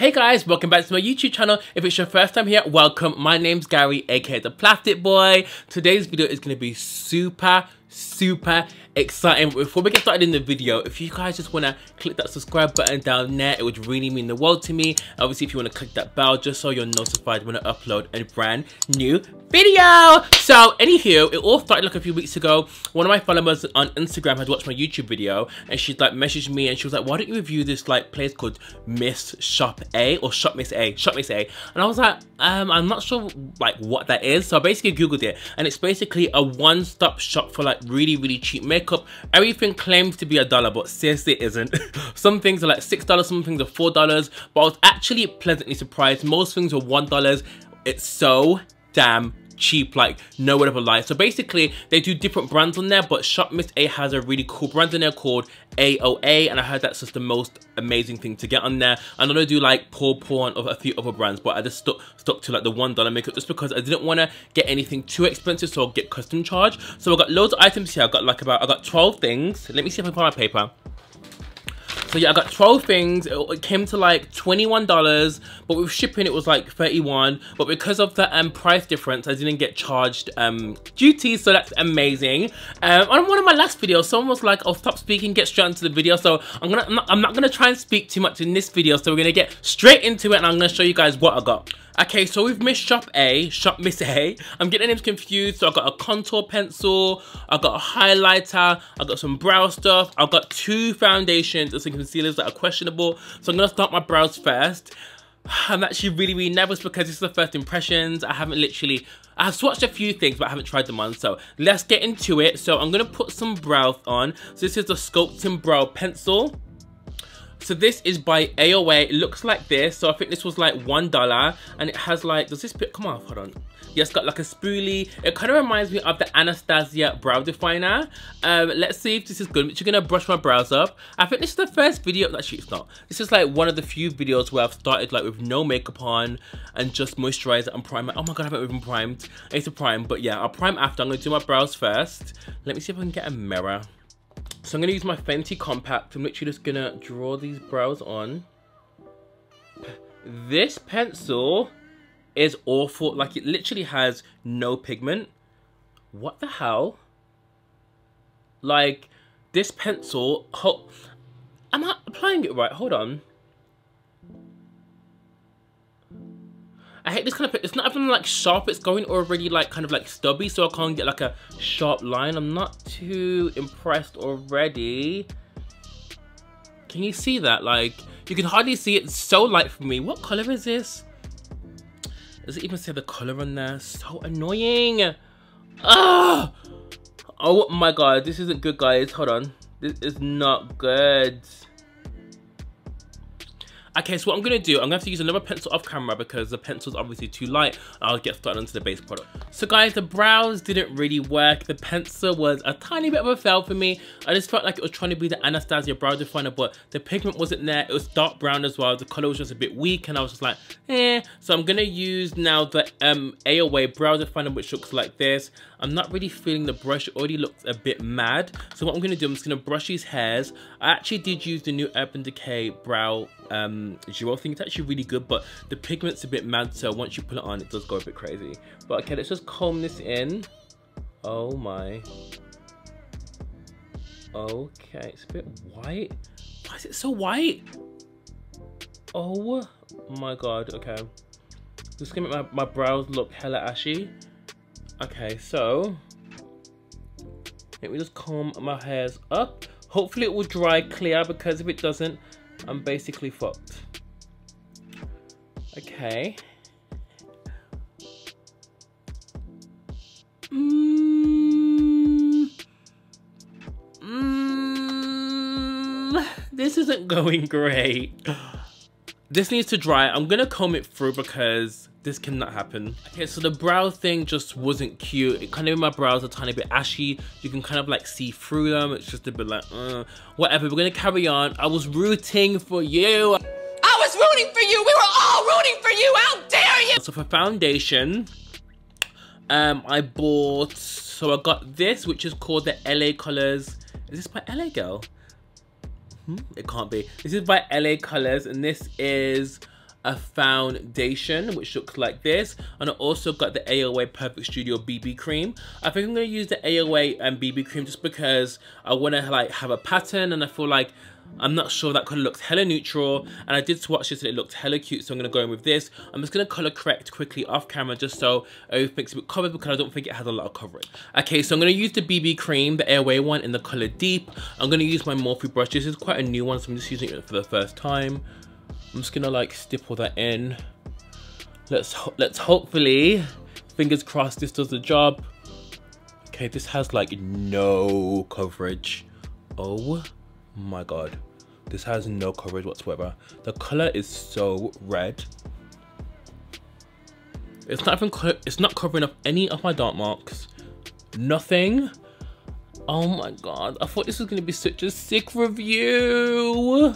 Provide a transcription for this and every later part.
Hey guys, welcome back to my YouTube channel. If it's your first time here, welcome. My name's Gary, aka the Plastic Boy. Today's video is going to be super exciting. Before we get started in the video, if you guys just want to click that subscribe button down there, it would really mean the world to me. Obviously, if you want to click that bell just so you're notified when I upload a brand new video. So anywho, it all started like a few weeks ago. One of my followers on Instagram had watched my YouTube video and she's like messaged me and she was like, why don't you review this like place called Miss Shop A or Shop Miss A, and I was like, I'm not sure like what that is. So I basically googled it and it's basically a one-stop shop for like really cheap makeup. Everything claims to be $1, but seriously it isn't. Some things are like $6, some things are $4, but I was actually pleasantly surprised. Most things were $1. It's so damn cheap, like no word of a lie. So basically they do different brands on there, but Shop Miss A has a really cool brand in there called AOA, and I heard that's just the most amazing thing to get on there. I know they do like Paw and a few other brands, but I just stuck to like the $1 makeup just because I didn't want to get anything too expensive, so I'll get custom charge. So I got loads of items here. I got 12 things. Let me see if I can find my paper. So yeah, I got 12 things. It came to like $21, but with shipping it was like $31. But because of the price difference, I didn't get charged duty, so that's amazing. On one of my last videos, someone was like, "Oh, stop speaking, get straight into the video." So I'm not gonna try and speak too much in this video. So we're gonna get straight into it, and I'm gonna show you guys what I got. Okay, so with Shop Miss A, I'm getting names confused. So I got a contour pencil, I got a highlighter, I got some brow stuff, I've got 2 foundations and some concealers that are questionable. So I'm gonna start my brows first. I'm actually really nervous because this is the first impressions. I've swatched a few things, but I haven't tried them on. So let's get into it. So I'm gonna put some brows on. So this is the Sculpting Brow Pencil. So this is by AOA. It looks like this. So I think this was like $1, and it has like, does this bit come off? Hold on. Yeah, it's got like a spoolie. It kind of reminds me of the Anastasia brow definer. Let's see if this is good. I'm actually gonna brush my brows up. I think this is the first video. Actually, it's not. This is like one of the few videos where I've started like with no makeup on and just moisturizer and primer. Oh my god, I haven't even primed. I need to prime, but yeah, I'll prime after. I'm gonna do my brows first. Let me see if I can get a mirror. So I'm going to use my Fenty Compact. I'm literally just going to draw these brows on. This pencil is awful. Like, it literally has no pigment. What the hell? Like, this pencil... am I applying it right? Hold on. I hate this kind of... It's not even like sharp. It's going already like kind of like stubby, so I can't get like a sharp line. I'm not too impressed already. Can you see that? Like, you can hardly see it. It's so light for me. What color is this? Does it even say the color on there? So annoying. Ah! Oh my god, this isn't good, guys. Hold on. This is not good. Okay, so what I'm going to do, I'm going to have to use another pencil off camera because the pencil's obviously too light. I'll get started onto the base product. So guys, the brows didn't really work. The pencil was a tiny bit of a fail for me. I just felt like it was trying to be the Anastasia brow definer, but the pigment wasn't there. It was dark brown as well. The color was just a bit weak and I was just like, eh. So I'm going to use now the AOA brow definer, which looks like this. I'm not really feeling the brush. It already looks a bit mad. So what I'm going to do, I'm just going to brush these hairs. I actually did use the new Urban Decay brow duo thing. It's actually really good, but the pigment's a bit mad, so once you put it on, it does go a bit crazy. But okay, let's just comb this in. Oh my. Okay, it's a bit white. Why is it so white? Oh my god. Okay, just gonna make my brows look hella ashy. Okay, so let me just comb my hairs up. Hopefully it will dry clear, because if it doesn't, I'm basically fucked. Okay. This isn't going great. This needs to dry. I'm gonna comb it through because this cannot happen. Okay, so the brow thing just wasn't cute. It kind of made my brows a tiny bit ashy. You can kind of like see through them. It's just a bit like, whatever. We're gonna carry on. I was rooting for you. I was rooting for you. We were all rooting for you. How dare you? So for foundation, I bought, so I got this, which is called the LA Colors. Is this by LA Girl? It can't be. This is by LA Colors, and this is a foundation which looks like this, and I also got the AOA Perfect Studio BB cream. I think I'm going to use the AOA and BB cream just because I want to like have a pattern, and I feel like I'm not sure that color looks hella neutral, and I did swatch this and it looked hella cute, so I'm going to go in with this. I'm just going to color correct quickly off camera just so everything's a bit covered because I don't think it has a lot of coverage. Okay, so I'm going to use the BB cream, the AOA one in the color Deep. I'm going to use my Morphe brush. This is quite a new one, so I'm just using it for the first time. I'm just going to like stipple that in. Let's hopefully, fingers crossed, this does the job. Okay, this has like no coverage. Oh my god, this has no coverage whatsoever. The color is so red. It's not covering up any of my dark marks. Nothing. Oh my god, I thought this was gonna be such a sick review.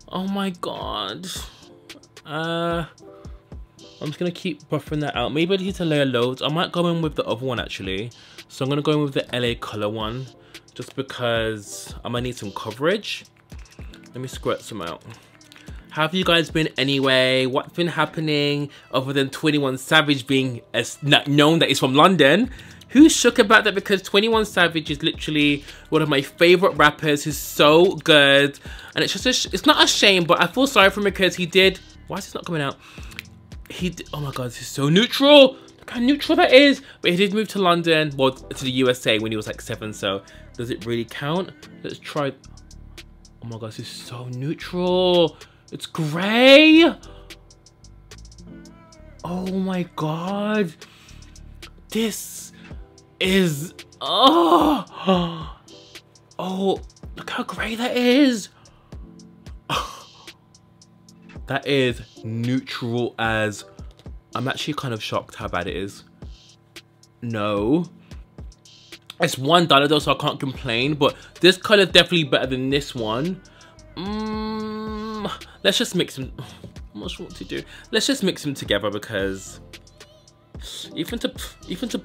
Oh my god. I'm just gonna keep buffering that out. Maybe I need to layer loads. I might go in with the other one actually. So I'm gonna go in with the LA color one, just because I might need some coverage. Let me squirt some out. How have you guys been anyway? What's been happening other than 21 Savage being known that he's from London? Who's shook about that? Because 21 Savage is literally one of my favorite rappers. He's so good, and it's just it's not a shame, but I feel sorry for him because he did. Why is this not coming out? Oh my god, this is so neutral. Look how neutral that is. But he did move to London, well, to the USA when he was like 7. So does it really count? Let's try. Oh my god, this is so neutral. It's grey. Oh my god, this is oh look how grey that is. That is neutral as... I'm actually kind of shocked how bad it is. No. It's $1 though, so I can't complain. But this color is definitely better than this one. Let's just mix them. I'm not sure what to do. Let's just mix them together because... Even to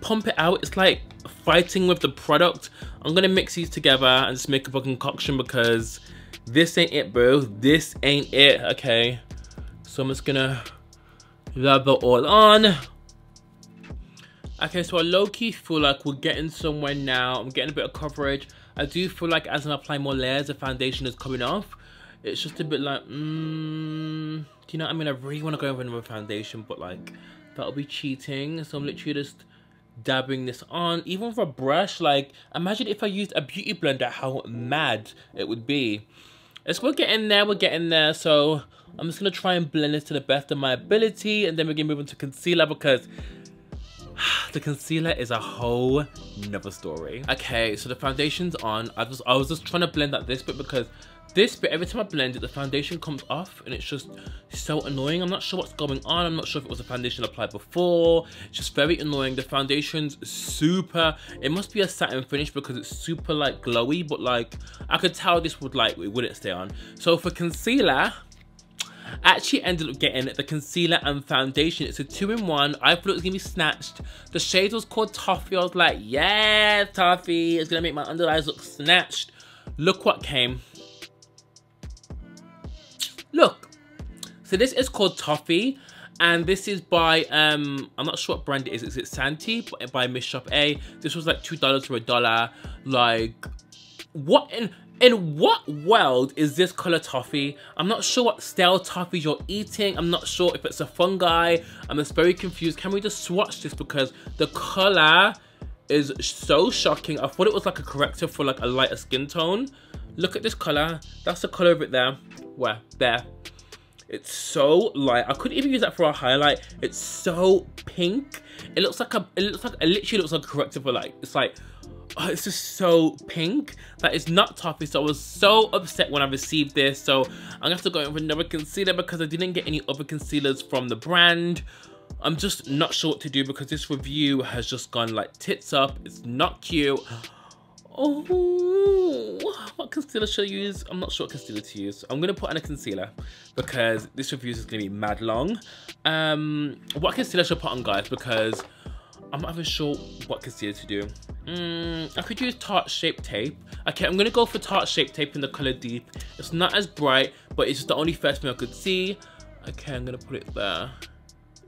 pump it out, it's like fighting with the product. I'm going to mix these together and just make a concoction because... This ain't it, bro. This ain't it. Okay. So I'm just gonna rub it all on. Okay, so I low-key feel like we're getting somewhere now. I'm getting a bit of coverage. I do feel like as I apply more layers, the foundation is coming off. It's just a bit like, do you know what I mean? I really want to go over another foundation, but like, that'll be cheating. So I'm literally just dabbing this on. Even with a brush, like, imagine if I used a beauty blender, how mad it would be. We're getting there, so I'm just going to try and blend this to the best of my ability, and then we're going to move into concealer because the concealer is a whole nother story. Okay, so the foundation's on. I was just trying to blend out this bit because this bit, every time I blend it, the foundation comes off and it's just so annoying. I'm not sure what's going on. I'm not sure if it was a foundation applied before. It's just very annoying. The foundation's super, it must be a satin finish because it's super like glowy, but like I could tell this would like, it wouldn't stay on. So for concealer, I actually ended up getting the concealer and foundation. It's a 2-in-1. I thought it was gonna be snatched. The shade was called Toffee. I was like, yeah, Toffee. It's gonna make my under eyes look snatched. Look what came. Look. So this is called Toffee. And this is by, I'm not sure what brand it is. Is it Santee by Miss Shop A? This was like $2 for $1. Like, what in what world is this color Toffee? I'm not sure what stale Toffee you're eating. I'm not sure if it's a fungi. I'm just very confused. Can we just swatch this because the color is so shocking. I thought it was like a corrective for like a lighter skin tone. Look at this color. That's the color of it there. Where? There. It's so light. I couldn't even use that for a highlight. It's so pink. It literally looks like a corrective for like, it's like, oh, it's just so pink. That is not Toffee. So I was so upset when I received this. So I'm gonna have to go in with another concealer because I didn't get any other concealers from the brand. I'm just not sure what to do because this review has just gone like tits up. It's not cute. Oh, what concealer should I use? I'm not sure what concealer to use. I'm gonna put on a concealer because this review is gonna be mad long. What concealer should I put on, guys? Because I'm not even sure what concealer to do. I could use Tarte Shape Tape. Okay, I'm gonna go for Tarte Shape Tape in the color Deep. It's not as bright, but it's just the only first thing I could see. Okay, I'm gonna put it there.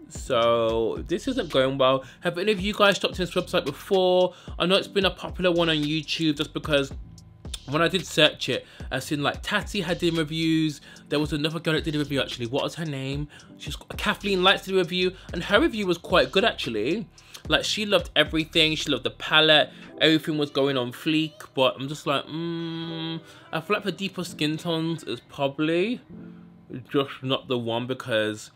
So this isn't going well. Have any of you guys stopped in this website before? I know it's been a popular one on YouTube just because when I did search it, I seen like Tati had did reviews. There was another girl that did a review actually. What was her name? She's Kathleen Lights did a review, and her review was quite good actually. Like she loved everything. She loved the palette. Everything was going on fleek. But I'm just like, I feel like for deeper skin tones is probably just not the one, because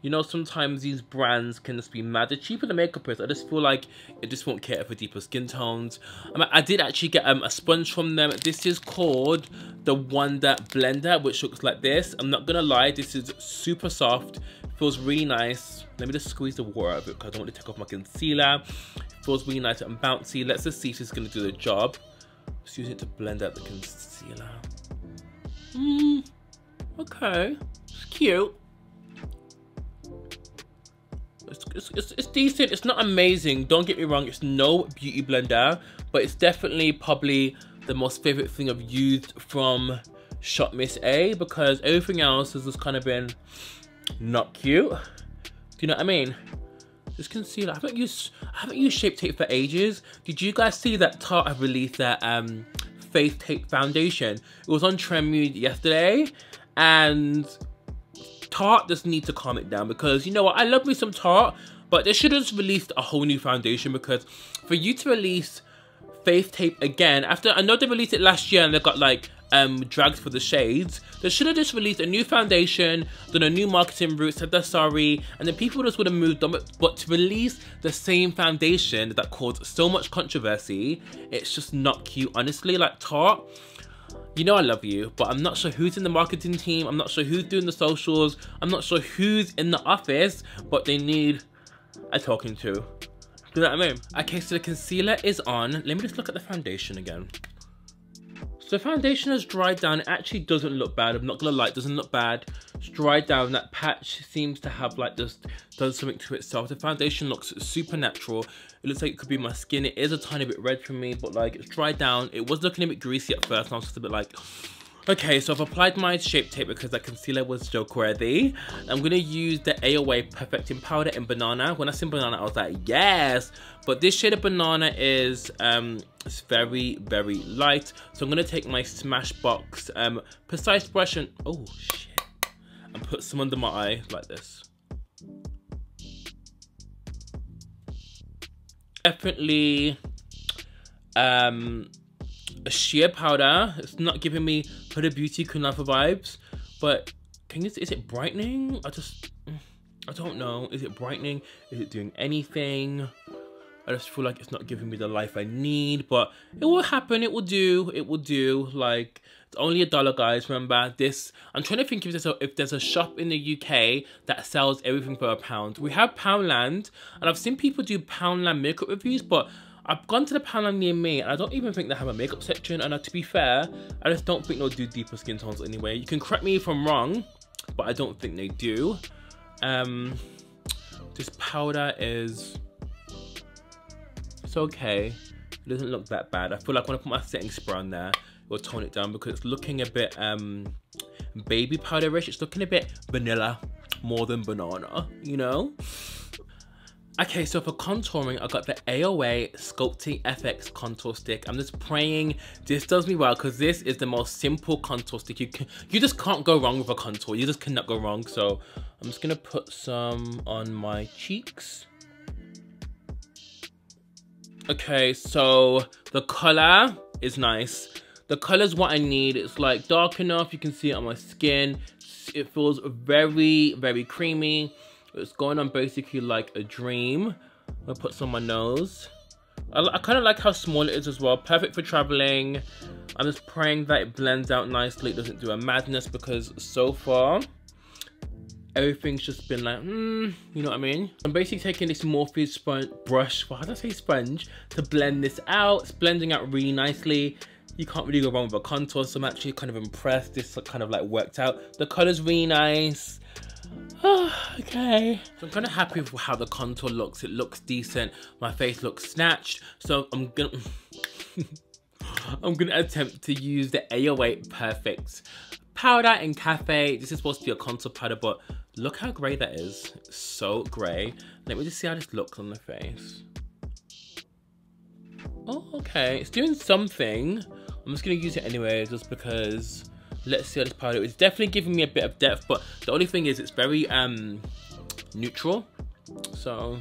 you know, sometimes these brands can just be mad. The cheaper the makeup is, I just feel like it just won't cater for deeper skin tones. I did actually get a sponge from them. This is called the Wonder Blender, which looks like this. I'm not gonna lie, this is super soft. Feels really nice. Let me just squeeze the water out of it because I don't want to take off my concealer. It feels really nice and bouncy. Let's just see if it's gonna do the job. Just using it to blend out the concealer. Okay, it's cute. It's decent. It's not amazing, don't get me wrong. It's no beauty blender, but it's definitely probably the most favorite thing I've used from Shop Miss A, because everything else has just kind of been not cute. Do you know what I mean? This concealer, I haven't used Shape Tape for ages. Did you guys see that Tarte have released that Face Tape foundation? It was on Trend yesterday, and Tarte just need to calm it down, because you know what, I love me some Tarte, but they should have just released a whole new foundation. Because for you to release Face Tape again, after I know they released it last year and they got like drags for the shades, they should have just released a new foundation, done a new marketing route, said they're sorry, and then people just would have moved on. But to release the same foundation that caused so much controversy, it's just not cute, honestly. Like Tarte, you know I love you, but I'm not sure who's in the marketing team. I'm not sure who's doing the socials. I'm not sure who's in the office, but they need a talking to. Do you know what I mean? Okay, so the concealer is on. Let me just look at the foundation again. So the foundation has dried down. It actually doesn't look bad. I'm not gonna lie, it doesn't look bad. It's dried down. That patch seems to have like just done something to itself. The foundation looks super natural. It looks like it could be my skin. It is a tiny bit red for me, but like it's dried down. It was looking a bit greasy at first, and I was just a bit like, okay, so I've applied my Shape Tape because that concealer was joke worthy. I'm gonna use the AOA Perfecting Powder in Banana. When I seen Banana, I was like, yes. But this shade of Banana is it's very, very light. So I'm gonna take my Smashbox Precise brush and oh shit, and put some under my eye like this. Definitely a sheer powder. It's not giving me Huda Beauty Kunafa vibes, but is it brightening? I don't know. Is it brightening? Is it doing anything? I just feel like it's not giving me the life I need, but it will happen. It will do. It will do. Like, it's only $1, guys. Remember this. I'm trying to think if there's a shop in the UK that sells everything for £1. We have Poundland, and I've seen people do Poundland makeup reviews, but I've gone to the Poundland near me, and I don't even think they have a makeup section. And to be fair, I just don't think they'll do deeper skin tones anyway. You can correct me if I'm wrong, but I don't think they do. This powder is, it's okay. It doesn't look that bad. I feel like when I put my setting spray on there, it will tone it down, because it's looking a bit baby powderish. It's looking a bit vanilla more than banana, you know? Okay, so for contouring, I got the AOA Sculpting FX contour stick. I'm just praying this does me well, because this is the most simple contour stick. You just can't go wrong with a contour. You just cannot go wrong. So I'm just gonna put some on my cheeks. Okay, so the color is nice. The color is what I need. It's like dark enough. You can see it on my skin. It feels very, very creamy. It's going on basically like a dream. I'm gonna put some on my nose. I kind of like how small it is as well. Perfect for traveling. I'm just praying that it blends out nicely. It doesn't do a madness, because so far everything's just been like, you know what I mean? I'm basically taking this Morphe sponge brush, how do I say sponge, to blend this out. It's blending out really nicely. You can't really go wrong with a contour, so I'm actually kind of impressed. This kind of like worked out. The color's really nice. Okay. So I'm kind of happy with how the contour looks. It looks decent. My face looks snatched. So I'm gonna attempt to use the AOA Perfect powder in Cafe. This is supposed to be a contour powder, but Look how grey that is. It's so grey. Let me just see how this looks on the face. Oh, okay. It's doing something. I'm just going to use it anyway, just because. Let's see how this powder. It's definitely giving me a bit of depth, but the only thing is it's very neutral. So,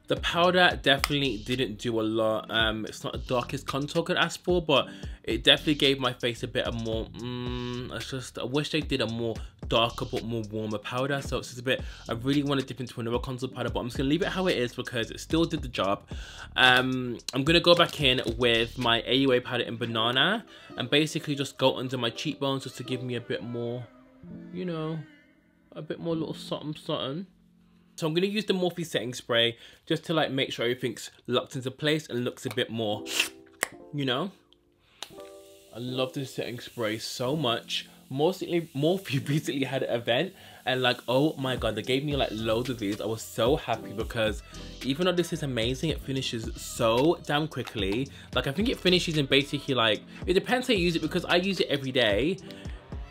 the powder definitely didn't do a lot. It's not the darkest contour I could ask for, but it definitely gave my face a bit of more, I wish they did a more darker but more warmer powder. So it's just a bit, I really want to dip into another contour powder, but I'm just going to leave it how it is because it still did the job. I'm going to go back in with my AUA powder in Banana and basically just go under my cheekbones just to give me a bit more, you know, a bit more little something something. So I'm going to use the Morphe setting spray just to like make sure everything's locked into place and looks a bit more, you know. I love this setting spray so much. Morphe recently had an event and like, oh my god, they gave me like loads of these. I was so happy because even though this is amazing, it finishes so damn quickly. Like I think it finishes in basically like, it depends how you use it because I use it every day.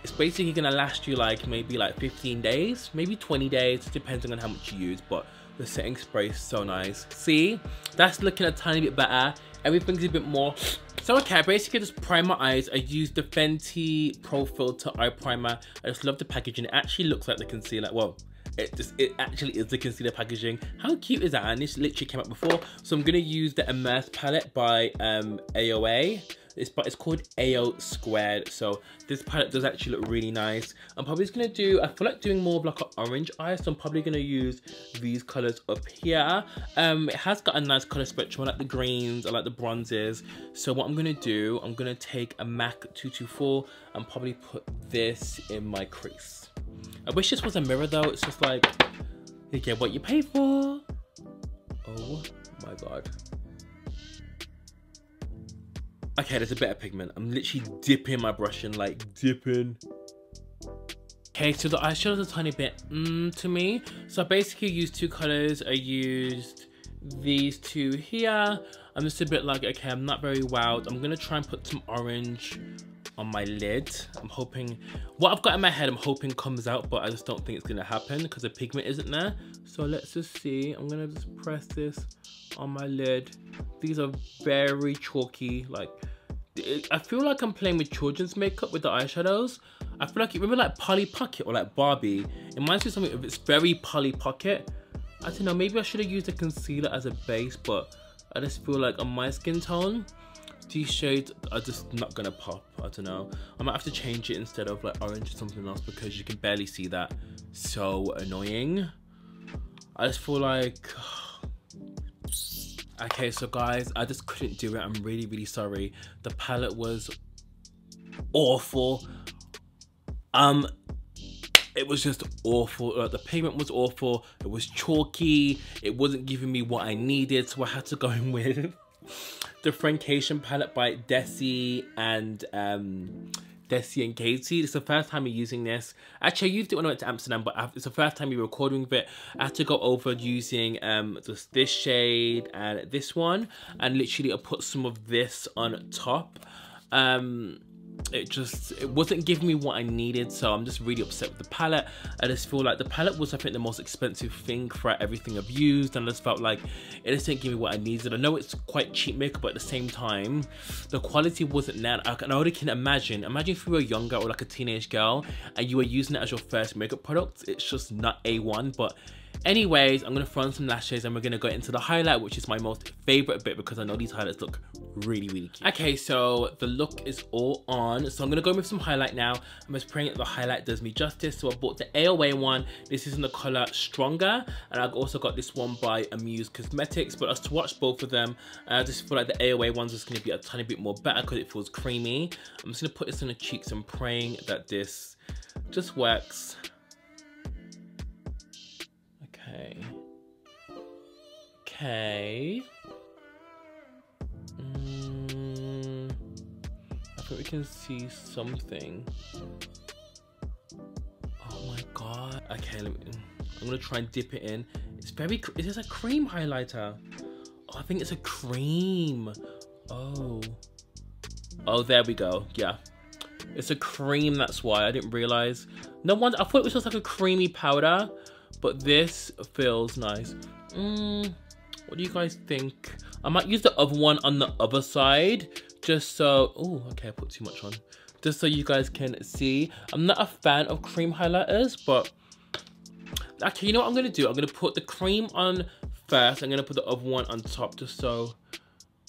It's basically gonna last you like maybe like 15 days, maybe 20 days, depending on how much you use, but the setting spray is so nice. See, that's looking a tiny bit better. Everything's a bit more. So okay, I basically just prime my eyes. I used the Fenty Pro Filter Eye Primer. I just love the packaging. It actually looks like the concealer. Well, it actually is the concealer packaging. How cute is that? And this literally came out before. So I'm gonna use the Immersed palette by AOA. It's called AO Squared. So this palette does actually look really nice. I'm probably just gonna do, I feel like doing more of like an orange eye, so I'm probably gonna use these colors up here. It has got a nice color spectrum. I like the greens, I like the bronzes. So what I'm gonna do, I'm gonna take a MAC 224 and probably put this in my crease. I wish this was a mirror though. It's just like, you get what you pay for. Oh my god. Okay, there's a bit of pigment. I'm literally dipping my brush in, like dipping. Okay, so the eyeshadow is a tiny bit to me. So I basically used two colors. I used these two here. I'm just a bit like, okay, I'm not very wowed. I'm gonna try and put some orange on my lid. I'm hoping, what I've got in my head, I'm hoping comes out, but I just don't think it's gonna happen because the pigment isn't there. So let's just see. I'm gonna just press this on my lid. These are very chalky. Like, I feel like I'm playing with children's makeup with the eyeshadows. I feel like, remember like Polly Pocket or like Barbie? It reminds me of something, it's very Polly Pocket. I don't know, maybe I should have used a concealer as a base, but I just feel like on my skin tone, these shades are just not gonna pop. I don't know. I might have to change it instead of like orange or something else because you can barely see that. So annoying. I just feel like, okay, so guys, I just couldn't do it. I'm really, really sorry. The palette was awful. It was just awful. The pigment was awful. It was chalky. It wasn't giving me what I needed, so I had to go in with the Francation palette by Desi and Katie. It's the first time you're using this. Actually, I used it when I went to Amsterdam, but it's the first time you're recording with it. I had to go over using just this shade and this one, and literally I put some of this on top. It wasn't giving me what I needed, so I'm just really upset with the palette. I just feel like the palette was, I think, the most expensive thing for everything I've used, and I just felt like it just didn't give me what I needed. I know it's quite cheap makeup, but at the same time, the quality wasn't there. I already can imagine if you were younger or like a teenage girl and you were using it as your first makeup product, it's just not A1. But anyways, I'm gonna throw on some lashes and we're gonna go into the highlight, which is my most favorite bit because I know these highlights look really, really cute. Okay, so the look is all on. So I'm gonna go with some highlight now. I'm just praying that the highlight does me justice. So I bought the AOA one. This is in the color Stronger. And I've also got this one by Muse Cosmetics. But as to watch both of them, I just feel like the AOA one's just gonna be a tiny bit more better because it feels creamy. I'm just gonna put this on the cheeks and praying that this just works. Okay. I think we can see something. Oh my god. Okay, I'm gonna try and dip it in. It's very, is this a cream highlighter? Oh, I think it's a cream. Oh, there we go. Yeah. It's a cream, that's why. I didn't realize. No wonder, I thought it was just like a creamy powder, but this feels nice. What do you guys think? I might use the other one on the other side, just so, oh, okay, I put too much on. Just so you guys can see. I'm not a fan of cream highlighters, but actually, you know what I'm gonna do? I'm gonna put the cream on first. I'm gonna put the other one on top just so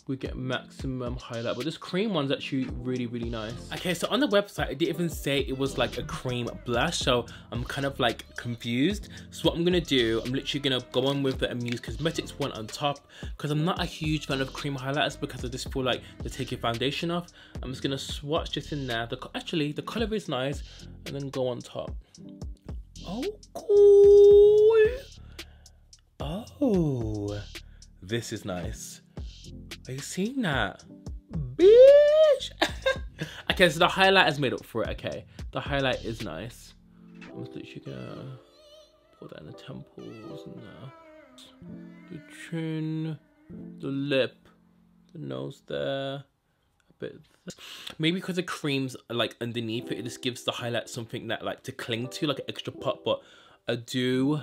we get maximum highlight. But this cream one's actually really, really nice. Okay, so on the website, it didn't even say it was like a cream blush, so I'm kind of like confused. So what I'm gonna do, I'm literally gonna go on with the Immersed Cosmetics one on top, because I'm not a huge fan of cream highlighters because I just feel like they take your foundation off. I'm just gonna swatch this in there. Actually, the color is nice, and then go on top. Oh, cool. Oh, this is nice. Are you seeing that? Bitch! Okay, so the highlight has made up for it, okay. The highlight is nice. I'm just literally gonna put that in the temples and the chin, the lip, the nose there, a bit there. Maybe because the cream's like underneath it, it just gives the highlight something that like to cling to, like an extra pop, but I do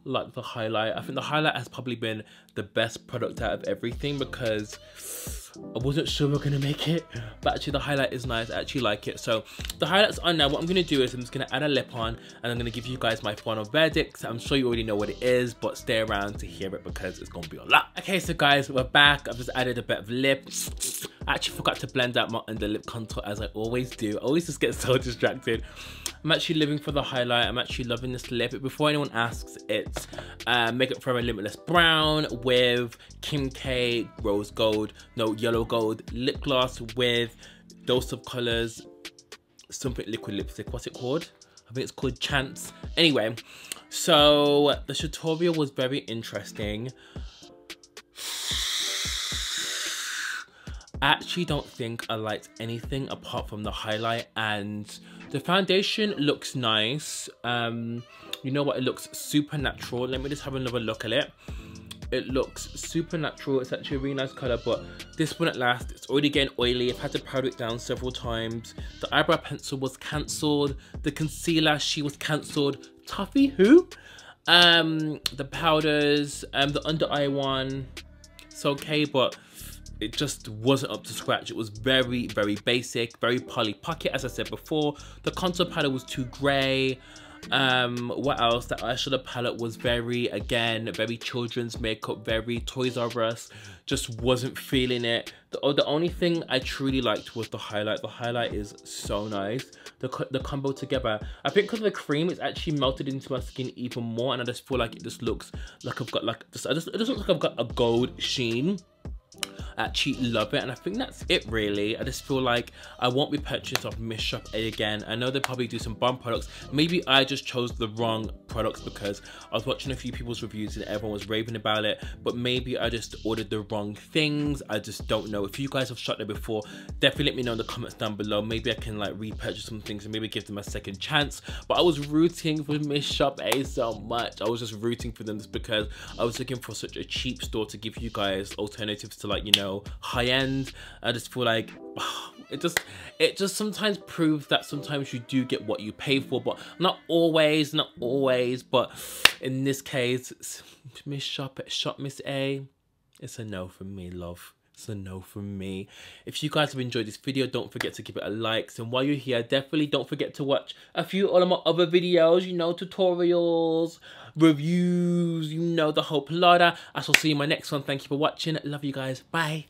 like the highlight. I think the highlight has probably been the best product out of everything because I wasn't sure we were gonna make it, but actually the highlight is nice. I actually like it. So the highlight's on now. What I'm gonna do is I'm just gonna add a lip on and I'm gonna give you guys my final verdict. I'm sure you already know what it is, but stay around to hear it because it's gonna be a lot. Okay, so guys, we're back. I've just added a bit of lip. I actually forgot to blend out my under lip contour as I always do. I always just get so distracted. I'm actually living for the highlight. I'm actually loving this lip. Before anyone asks, it's Makeup Forever Limitless Brown with Kim K Rose Gold, no, Yellow Gold lip gloss with Dose of Colors, something liquid lipstick. What's it called? I think it's called Chance. Anyway, so the tutorial was very interesting. I actually don't think I liked anything apart from the highlight, and the foundation looks nice. You know what? It looks super natural. Let me just have another look at it. It looks super natural. It's actually a really nice color, but this one at last, it's already getting oily. I've had to powder it down several times. The eyebrow pencil was cancelled. The concealer, she was cancelled. Toffee, who? The powders, the under eye one, it's okay, but it just wasn't up to scratch. It was very, very basic, very Polly Pocket, as I said before. The contour palette was too grey. What else? The eyeshadow palette was very, again, very children's makeup, very Toys R Us. Just wasn't feeling it. The only thing I truly liked was the highlight. The highlight is so nice. The combo together. I think because of the cream, it's actually melted into my skin even more, and I just feel like it just looks like I've got like, it just looks like I've got a gold sheen. I actually love it, and I think that's it really. I just feel like I won't be purchased off Miss Shop A again. I know they probably do some bomb products. Maybe I just chose the wrong products because I was watching a few people's reviews and everyone was raving about it, but maybe I just ordered the wrong things. I just don't know. If you guys have shot there before, definitely let me know in the comments down below. Maybe I can like repurchase some things and maybe give them a second chance. But I was rooting for Miss Shop A so much. I was just rooting for them just because I was looking for such a cheap store to give you guys alternatives to, like, you know, high end. I just feel like it just sometimes proves that sometimes you do get what you pay for, but not always, but in this case, Miss A, it's a no from me, love. It's a no from me. If you guys have enjoyed this video, don't forget to give it a like. And while you're here, definitely don't forget to watch a few of my other videos, you know, tutorials, reviews, you know, the whole plata. I shall see you in my next one. Thank you for watching. Love you guys. Bye.